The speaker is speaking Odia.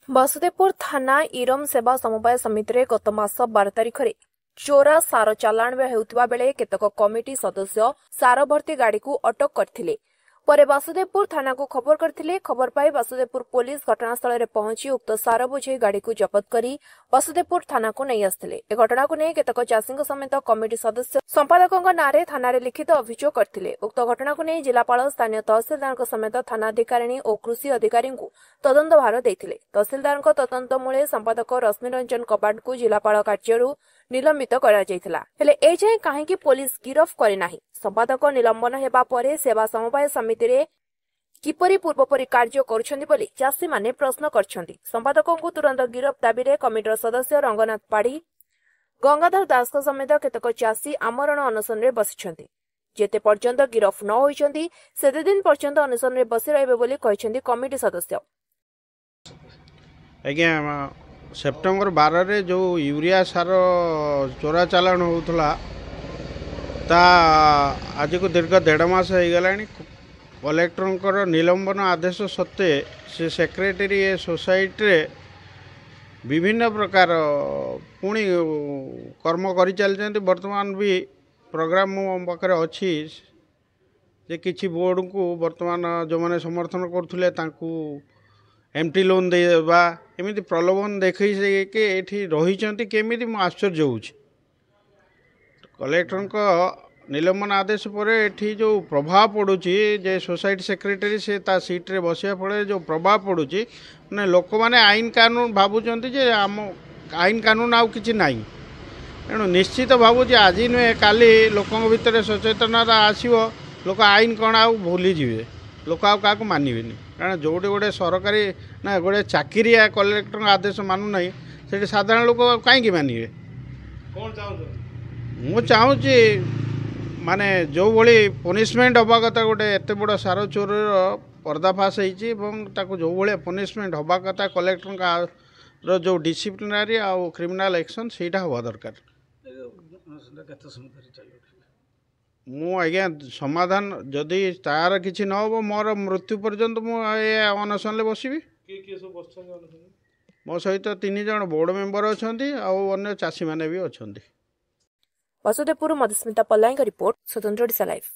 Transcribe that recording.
ବାସୁଦେବପୁର ଥାନା ଇରମ ସେବା ସମବାୟ ସମିତିରେ ଗତ ମାସ 12 ତାରିଖରେ ଚୋରା ସାର ଚାଲାଣ ହେଉଥିବା ବେଳେ କେତେକ କମିଟି ସଦସ୍ୟ ସାର ଭର୍ତ୍ତି ଗାଡ଼ିକୁ ଅଟକ କରିଥିଲେ। ପରେ ବାସୁଦେବପୁର ଥାନାକୁ ଖବର କରିଥିଲେ। ଖବର ପାଇ ବାସୁଦେବପୁର ପୁଲିସ ଘଟଣାସ୍ଥଳରେ ପହଞ୍ଚି ଉକ୍ତ ସାର ବୋଝେଇ ଗାଡ଼ିକୁ ଜବତ କରି ବାସୁଦେବପୁର ଥାନାକୁ ନେଇ ଆସିଥିଲେ। ଏ ଘଟଣାକୁ ନେଇ କେତେକ ଚାଷୀଙ୍କ ସମେତ କମିଟି ସଦସ୍ୟ ସମ୍ପାଦକଙ୍କ ନାଁରେ ଥାନାରେ ଲିଖିତ ଅଭିଯୋଗ କରିଥିଲେ। ଉକ୍ତ ଘଟଣାକୁ ନେଇ ଜିଲ୍ଲାପାଳ ସ୍ଥାନୀୟ ତହସିଲଦାରଙ୍କ ସମେତ ଥାନାଧିକାରିଣୀ ଓ କୃଷି ଅଧିକାରୀଙ୍କୁ ତଦନ୍ତ ଭାର ଦେଇଥିଲେ। ତହସିଲଦାରଙ୍କ ତଦନ୍ତ ମୂଳେ ସମ୍ପାଦକ ରଶ୍ମି ରଞ୍ଜନ କବାଟଙ୍କୁ ଜିଲ୍ଲାପାଳ କାର୍ଯ୍ୟରୁ ନିଲମ୍ବିତ କରାଯାଇଥିଲା। ହେଲେ ଏଯାଏଁ କାହିଁକି ପୋଲିସ ଗିରଫ କରିନାହିଁ? ସମ୍ପାଦକ ନିଲମ୍ବନ ହେବା ପରେ ସେବା ସମବାୟ ସମିତିରେ କିପରି ପୂର୍ବପରି କାର୍ଯ୍ୟ କରୁଛନ୍ତି ବୋଲି ଚାଷୀମାନେ ପ୍ରଶ୍ନ କରିଛନ୍ତି। ସମ୍ପାଦକଙ୍କୁ ତୁରନ୍ତ ଗିରଫ ଦାବିରେ କମିଟିର ସଦସ୍ୟ ରଙ୍ଗନାଥ ପାଢ଼ୀ, ଗଙ୍ଗାଧର ଦାସଙ୍କ ସମେତ କେତେକ ଚାଷୀ ଆମରଣ ଅନଶନରେ ବସିଛନ୍ତି। ଯେତେ ପର୍ଯ୍ୟନ୍ତ ଗିରଫ ନ ହୋଇଛନ୍ତି ସେତେଦିନ ପର୍ଯ୍ୟନ୍ତ ଅନଶନରେ ବସି ରହିବେ ବୋଲି କହିଛନ୍ତି କମିଟି ସଦସ୍ୟ। ଆଜ୍ଞା, ସେପ୍ଟେମ୍ବର 12 जो यूरिया सार चोरा चालाण होता ता आज को दीर्घ 1.5 मास हो गला। कलेक्टर निलंबन आदेश सत्वे से सेक्रेटरी सोसाइटी रे विभिन्न प्रकार पुणी कर्म कर चलते। वर्तमान भी प्रोग्राम मो पाखे अच्छी जे किसी बोर्ड को वर्तमान जो मैंने समर्थन करुले एमटी लोन देवा एमती प्रलोभन देखी कि ये रही केमी आश्चर्य हो। कलेक्टर निलंबन आदेश पर ये जो प्रभाव पड़ुची जे सोसाइटी सेक्रेटरी से ता सीट रे बसिया फल जो प्रभाव पड़ुची मैंने लोक मैंने आईन कानून भावुं जे आम आईन कानून आउ कि ना। तेणु निश्चित भावुँ आज नुहे काली लोकों भितर सचेतनता आसो। लोक आईन कौन आ भूली जाए, लोक आ क्या मानवे। कारण जोटे गोटे सरकारी ना गोटे चाकरिया कलेक्टर आदेश मानु ना से साधारण लोक कहीं मानवे। मु चाहूँगी माने जो भली पनिशमेंट हवा कथा गोटे एत बड़ सार चोर पर्दाफाश हो जो भाया पनिशमेंट हवा कथा कलेक्टर जो डिसिप्लिनरी आउ क्रिमिनाल एक्शन सेटा हवा दरकार। मु आज्ञा समाधान जदि तार किसी न हो मोर मृत्यु पर्यंत मुझे अनशन बसबी। मो सहित 3 जन बोर्ड मेंबर अच्छा अन्य चाषी मैंने भी अच्छा। ବାସୁଦେବପୁର ମଧୁସ୍ମିତା ପଲ୍ଲାଙ୍କ ରିପୋର୍ଟ, ସ୍ୱତନ୍ତ୍ର ଓଡ଼ିଶା ଲାଇଭ୍।